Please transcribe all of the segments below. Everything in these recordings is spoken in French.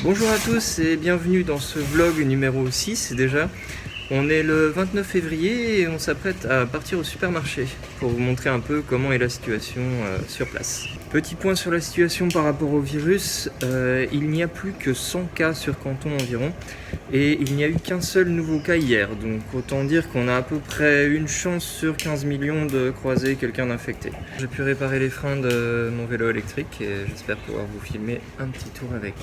Bonjour à tous et bienvenue dans ce vlog numéro 6 déjà. On est le 29 février et on s'apprête à partir au supermarché pour vous montrer un peu comment est la situation sur place. Petit point sur la situation par rapport au virus, il n'y a plus que 100 cas sur Canton environ et il n'y a eu qu'un seul nouveau cas hier. Donc autant dire qu'on a à peu près une chance sur 15 millions de croiser quelqu'un d'infecté. J'ai pu réparer les freins de mon vélo électrique et j'espère pouvoir vous filmer un petit tour avec.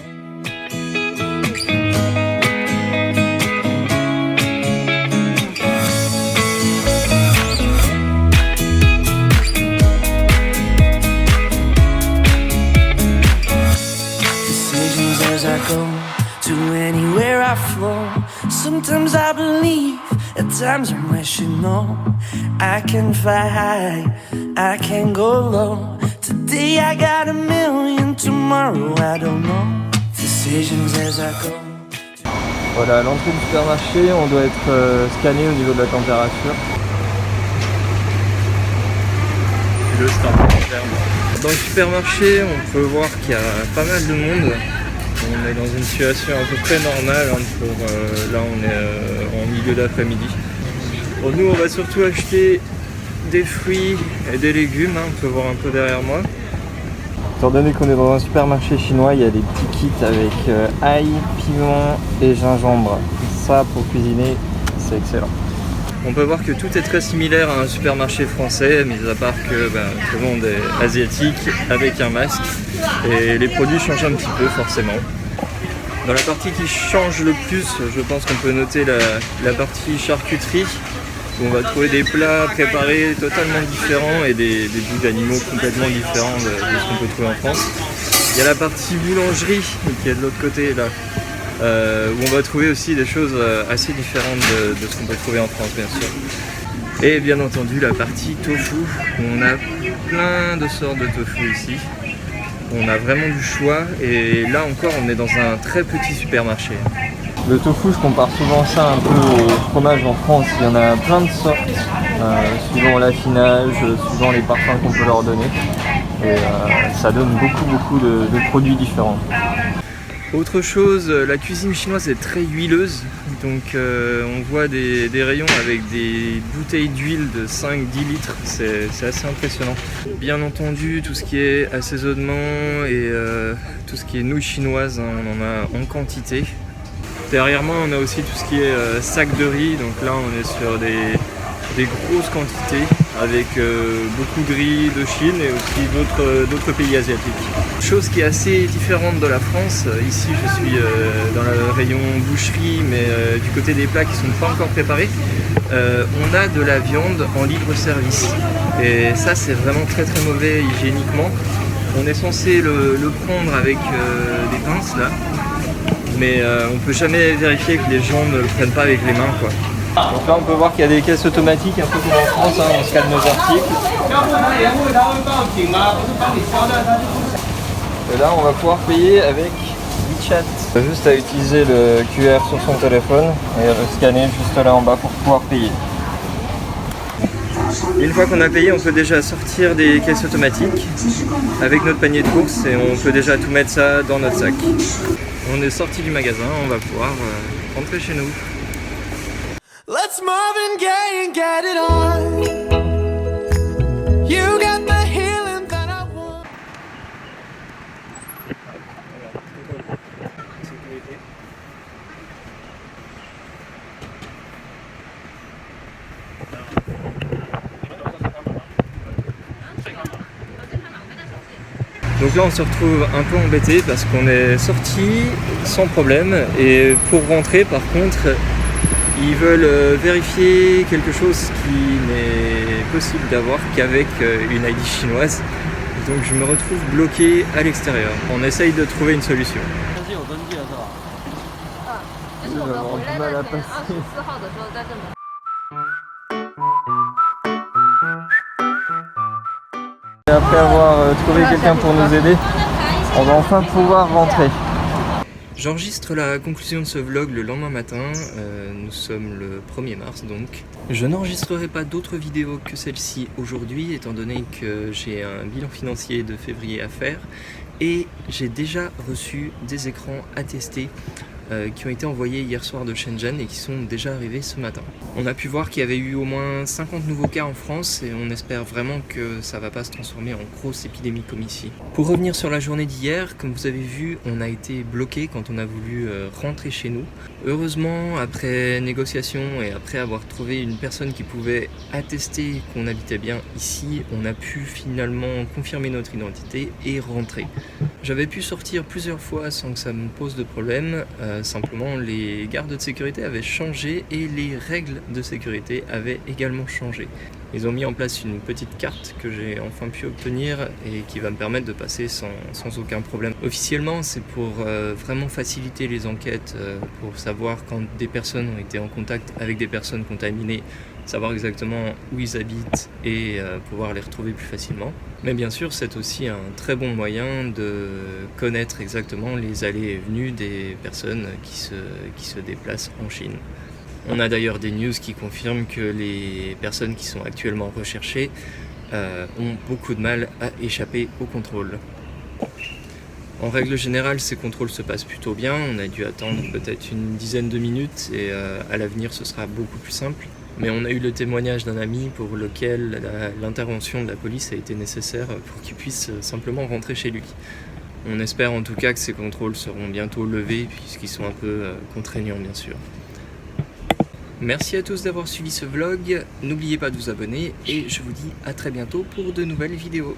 As I go to anywhere I flow, sometimes I believe, at times I'm rational. I can fly high, I can go low. Today I got a million, tomorrow I don't know. Decisions as I go. Voilà, à l'entrée du supermarché, on doit être scanné au niveau de la température. Dans le supermarché, on peut voir qu'il y a pas mal de monde. On est dans une situation à peu près normale, là on est en milieu d'après-midi. Bon, nous on va surtout acheter des fruits et des légumes, on peut voir un peu derrière moi. Étant donné qu'on est dans un supermarché chinois, il y a des petits kits avec ail, piment et gingembre. Ça pour cuisiner, c'est excellent. On peut voir que tout est très similaire à un supermarché français, mis à part que tout le monde est asiatique avec un masque et les produits changent un petit peu forcément. Dans la partie qui change le plus, je pense qu'on peut noter la partie charcuterie, où on va trouver des plats préparés totalement différents et des bouts d'animaux complètement différents de ce qu'on peut trouver en France. Il y a la partie boulangerie qui est de l'autre côté là. Où on va trouver aussi des choses assez différentes de ce qu'on peut trouver en France bien sûr. Et bien entendu la partie tofu, où on a plein de sortes de tofu ici. On a vraiment du choix et là encore on est dans un très petit supermarché. Le tofu, je compare souvent ça un peu au fromage en France, il y en a plein de sortes, suivant l'affinage, suivant les parfums qu'on peut leur donner. Et ça donne beaucoup de produits différents. Autre chose, la cuisine chinoise est très huileuse, donc on voit des rayons avec des bouteilles d'huile de 5-10 litres, c'est assez impressionnant. Bien entendu, tout ce qui est assaisonnement et tout ce qui est nouilles chinoises, on en a en quantité. Derrière moi, on a aussi tout ce qui est sac de riz, donc là on est sur des grosses quantités avec beaucoup de riz de Chine et aussi d'autres pays asiatiques. Chose qui est assez différente de la France, ici je suis dans le rayon boucherie mais du côté des plats qui ne sont pas encore préparés, on a de la viande en libre service et ça c'est vraiment très mauvais hygiéniquement. On est censé le prendre avec des pinces là, mais on peut jamais vérifier que les gens ne le prennent pas avec les mains quoi. Donc là on peut voir qu'il y a des caisses automatiques un peu comme en France, on scanne nos articles. Et là on va pouvoir payer avec WeChat. Juste à utiliser le QR sur son téléphone et scanner juste là en bas pour pouvoir payer. Une fois qu'on a payé, on peut déjà sortir des caisses automatiques avec notre panier de courses et on peut déjà tout mettre ça dans notre sac. On est sorti du magasin, on va pouvoir rentrer chez nous. Let's Marvin Gaye and get it on. You got the healing that I want. Donc là on se retrouve un peu embêté parce qu'on est sorti sans problème et pour rentrer par contre ils veulent vérifier quelque chose qui n'est possible d'avoir qu'avec une ID chinoise. Donc je me retrouve bloqué à l'extérieur. On essaye de trouver une solution. Je vais avoir du mal à passer. Après avoir trouvé quelqu'un pour nous aider, on va enfin pouvoir rentrer. J'enregistre la conclusion de ce vlog le lendemain matin, nous sommes le 1er mars donc. Je n'enregistrerai pas d'autres vidéos que celle-ci aujourd'hui étant donné que j'ai un bilan financier de février à faire Et j'ai déjà reçu des écrans attestés qui ont été envoyés hier soir de Shenzhen et qui sont déjà arrivés ce matin. On a pu voir qu'il y avait eu au moins 50 nouveaux cas en France et on espère vraiment que ça va pas se transformer en grosse épidémie comme ici. Pour revenir sur la journée d'hier, comme vous avez vu, on a été bloqué quand on a voulu rentrer chez nous. Heureusement, après négociation et après avoir trouvé une personne qui pouvait attester qu'on habitait bien ici, on a pu finalement confirmer notre identité et rentrer. J'avais pu sortir plusieurs fois sans que ça me pose de problème, simplement les gardes de sécurité avaient changé et les règles de sécurité avaient également changé. Ils ont mis en place une petite carte que j'ai enfin pu obtenir et qui va me permettre de passer sans aucun problème. Officiellement, c'est pour vraiment faciliter les enquêtes, pour savoir quand des personnes ont été en contact avec des personnes contaminées, savoir exactement où ils habitent et pouvoir les retrouver plus facilement. Mais bien sûr, c'est aussi un très bon moyen de connaître exactement les allées et venues des personnes qui se déplacent en Chine. On a d'ailleurs des news qui confirment que les personnes qui sont actuellement recherchées ont beaucoup de mal à échapper au contrôle. En règle générale, ces contrôles se passent plutôt bien. On a dû attendre peut-être une dizaine de minutes et à l'avenir ce sera beaucoup plus simple. Mais on a eu le témoignage d'un ami pour lequel l'intervention de la police a été nécessaire pour qu'il puisse simplement rentrer chez lui. On espère en tout cas que ces contrôles seront bientôt levés puisqu'ils sont un peu contraignants bien sûr. Merci à tous d'avoir suivi ce vlog, n'oubliez pas de vous abonner et je vous dis à très bientôt pour de nouvelles vidéos.